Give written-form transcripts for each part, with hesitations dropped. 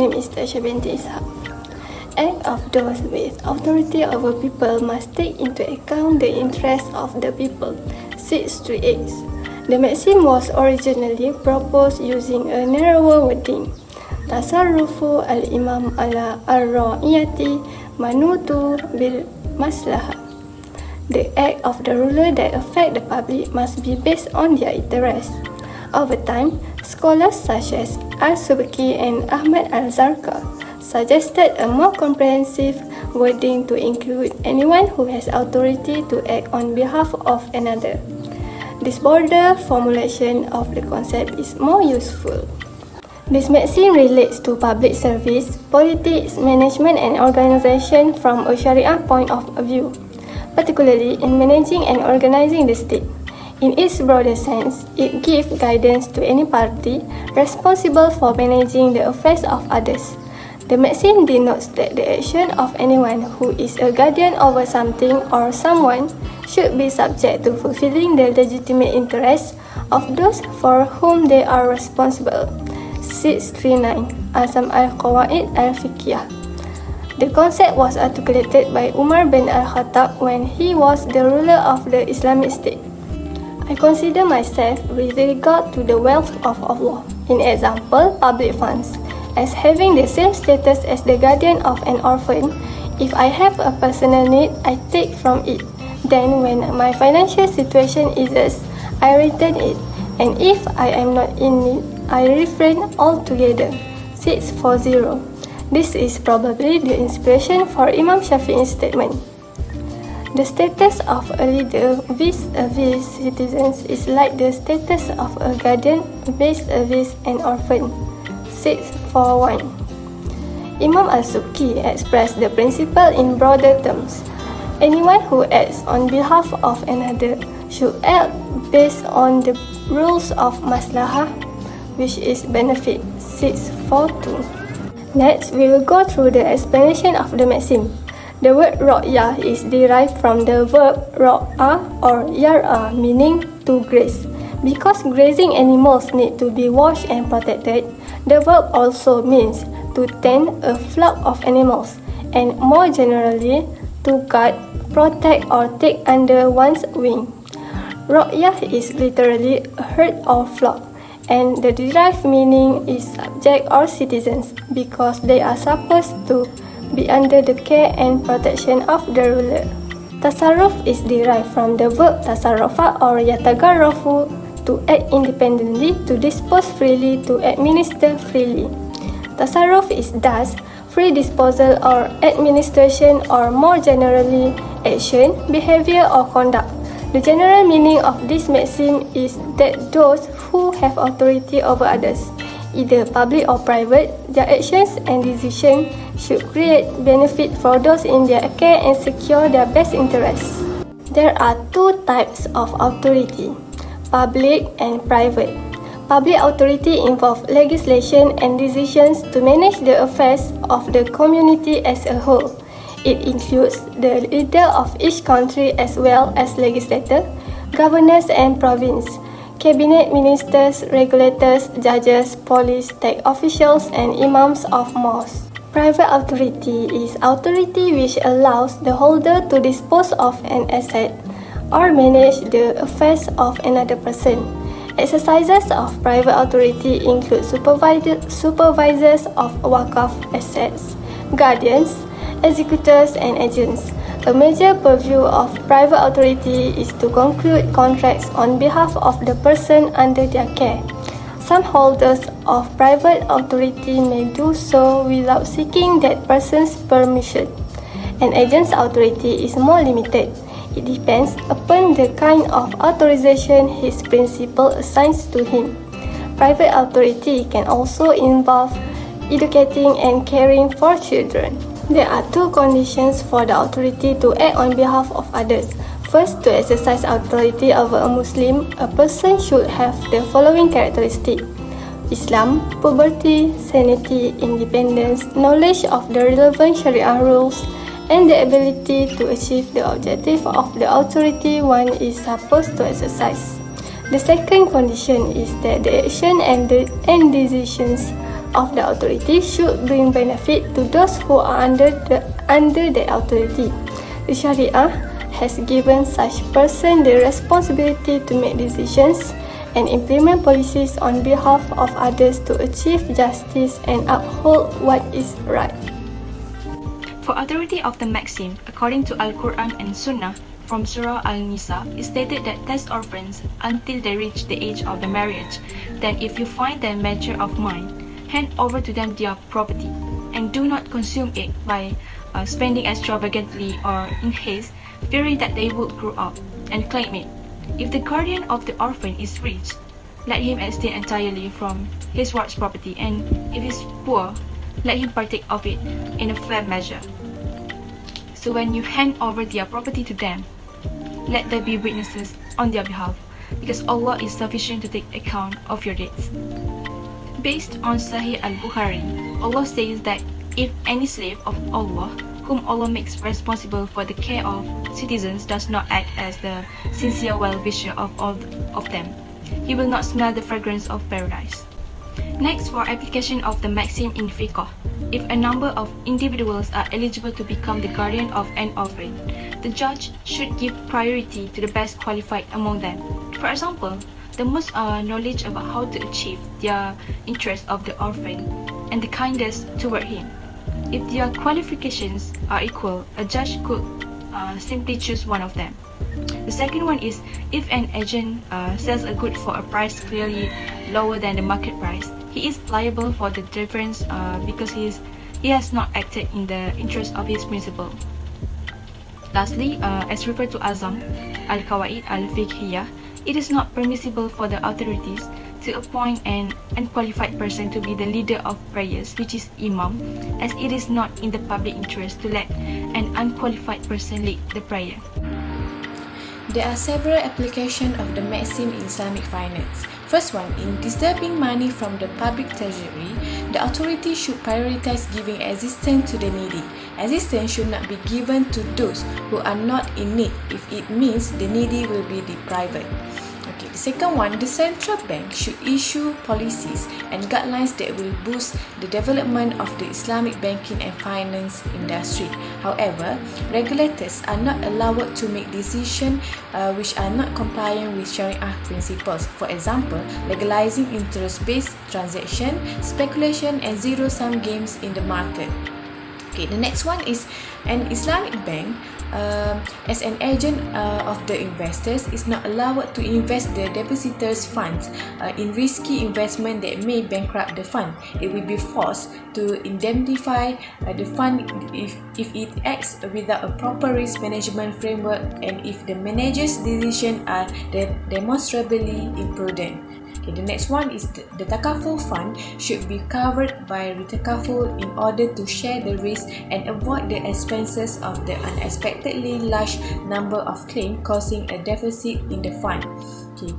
name is Tasha binti Ishaq. Act of those with authority over people must take into account the interests of the people. 638. The maxim was originally proposed using a narrower wording. Tasarrufu al-imam ala ar-ra'iyati manutu bil-maslahah. The act of the ruler that affect the public must be based on their interests. Over time, scholars such as Al-Subki and Ahmad Al-Zarqa suggested a more comprehensive wording to include anyone who has authority to act on behalf of another. This broader formulation of the concept is more useful. This maxim relates to public service, politics, management and organization from a Sharia point of view, particularly in managing and organizing the state. In its broader sense, it gives guidance to any party responsible for managing the affairs of others. The maxim denotes that the action of anyone who is a guardian over something or someone should be subject to fulfilling the legitimate interests of those for whom they are responsible. 639. Asam al-Qawaid al-Fiqhiyah. The concept was articulated by Umar bin al-Khattab when he was the ruler of the Islamic State. I consider myself with regard to the wealth of Allah, in example, public funds, as having the same status as the guardian of an orphan. If I have a personal need, I take from it. Then when my financial situation eases, I return it. And if I am not in need, I refrain altogether. 640. This is probably the inspiration for Imam Shafi'i's statement. The status of a leader vis-a-vis citizens is like the status of a guardian vis-a-vis an orphan. 641. Imam Al-Subki expressed the principle in broader terms. Anyone who acts on behalf of another should act based on the rules of maslahah, which is benefit. 642. Next, we will go through the explanation of the maxim. The word ro'yah is derived from the verb ro'a or yar'a, meaning to graze. Because grazing animals need to be washed and protected, the verb also means to tend a flock of animals, and more generally, to guard, protect or take under one's wing. Ro'yah is literally a herd or flock, and the derived meaning is subject or citizens, because they are supposed to be under the care and protection of the ruler. Tasarruf is derived from the verb tasarrafa or yatagarrafu, to act independently, to dispose freely, to administer freely. Tasarruf is thus free disposal or administration, or more generally, action, behavior or conduct. The general meaning of this maxim is that those who have authority over others, either public or private, their actions and decisions should create benefit for those in their care and secure their best interests. There are two types of authority: public and private. Public authority involves legislation and decisions to manage the affairs of the community as a whole. It includes the leader of each country as well as legislator, governors and province, cabinet ministers, regulators, judges, police, tax officials and imams of mosques. Private authority is authority which allows the holder to dispose of an asset or manage the affairs of another person. Exercises of private authority include supervisors of waqaf assets, guardians, executors and agents. A major purview of private authority is to conclude contracts on behalf of the person under their care. Some holders of private authority may do so without seeking that person's permission. An agent's authority is more limited. It depends upon the kind of authorization his principal assigns to him. Private authority can also involve educating and caring for children. There are two conditions for the authority to act on behalf of others. First, to exercise authority over a Muslim, a person should have the following characteristics: Islam, puberty, sanity, independence, knowledge of the relevant Sharia rules, and the ability to achieve the objective of the authority one is supposed to exercise. The second condition is that the action and decisions of the authority should bring benefit to those who are under the authority. The Sharia has given such person the responsibility to make decisions and implement policies on behalf of others to achieve justice and uphold what is right. For authority of the maxim, according to Al-Quran and Sunnah, from Surah Al-Nisa, it stated that test orphans until they reach the age of the marriage. Then if you find them mature of mind, hand over to them their property, and do not consume it by spending extravagantly or in haste, fearing that they would grow up and claim it. If the guardian of the orphan is rich, let him abstain entirely from his wife's property, and if he is poor, let him partake of it in a fair measure. So when you hand over their property to them, let there be witnesses on their behalf, because Allah is sufficient to take account of your debts. Based on Sahih al-Bukhari, Allah says that if any slave of Allah, whom Allah makes responsible for the care of citizens, does not act as the sincere well-wisher of all of them, he will not smell the fragrance of paradise. Next, for application of the maxim in fiqh, if a number of individuals are eligible to become the guardian of an orphan, the judge should give priority to the best qualified among them. For example, the most knowledge about how to achieve their interest of the orphan and the kindest toward him. If their qualifications are equal, a judge could simply choose one of them. The second one is if an agent sells a good for a price clearly lower than the market price, he is liable for the difference because he has not acted in the interest of his principal. Lastly, as referred to Azam al-Qawaid al-Fiqhiyah, it is not permissible for the authorities to appoint an unqualified person to be the leader of prayers, which is Imam, as it is not in the public interest to let an unqualified person lead the prayer. There are several applications of the maxim in Islamic finance. First one, in disturbing money from the public treasury, the authority should prioritize giving assistance to the needy. Assistance should not be given to those who are not in need if it means the needy will be deprived. Okay, the second one, the central bank should issue policies and guidelines that will boost the development of the Islamic banking and finance industry. However, regulators are not allowed to make decisions which are not compliant with Sharia principles. For example, legalizing interest-based transaction, speculation, and zero-sum games in the market. Okay, the next one is an Islamic bank as an agent of the investors is not allowed to invest the depositors' funds in risky investment that may bankrupt the fund. It will be forced to indemnify the fund if it acts without a proper risk management framework and if the manager's decisions are demonstrably imprudent. Okay, the next one is the takaful fund should be covered by takaful in order to share the risk and avoid the expenses of the unexpectedly large number of claims causing a deficit in the fund. Okay.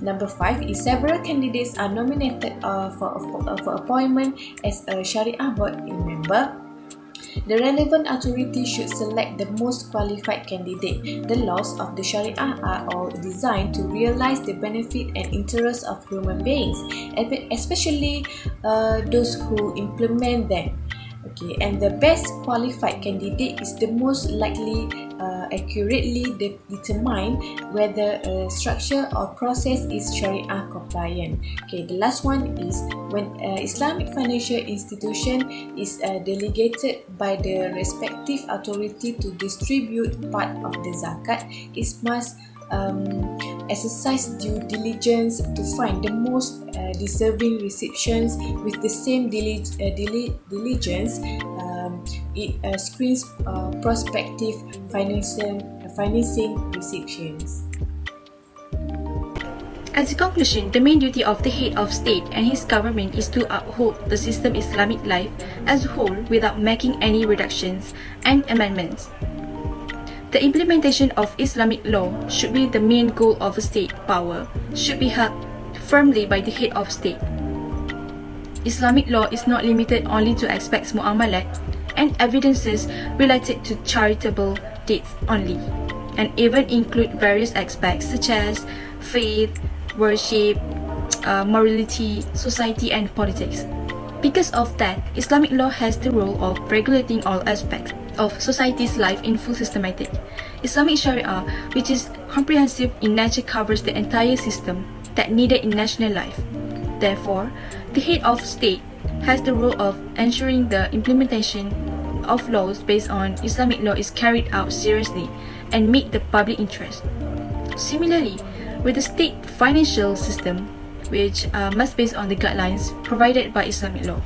Number 5 is several candidates are nominated for appointment as a Sharia board member. The relevant authority should select the most qualified candidate. The laws of the Sharia are all designed to realize the benefit and interests of human beings, especially those who implement them. Okay, and the best qualified candidate is the most likely accurately determine whether a structure or process is Sharia compliant. Okay, the last one is when Islamic financial institution is delegated by the respective authority to distribute part of the zakat, it must exercise due diligence to find the most deserving recipients with the same diligence. It screens prospective financing recipients. As a conclusion, the main duty of the head of state and his government is to uphold the system Islamic life as a whole without making any reductions and amendments. The implementation of Islamic law should be the main goal of a state power, should be held firmly by the head of state. Islamic law is not limited only to aspects muamalat and evidences related to charitable deeds only, and even include various aspects such as faith, worship, morality, society, and politics. Because of that, Islamic law has the role of regulating all aspects of society's life in full systematic. Islamic Sharia, which is comprehensive in nature, covers the entire system that needed in national life. Therefore, the head of state has the role of ensuring the implementation of laws based on Islamic law is carried out seriously and meet the public interest. Similarly, with the state financial system, which must based on the guidelines provided by Islamic law.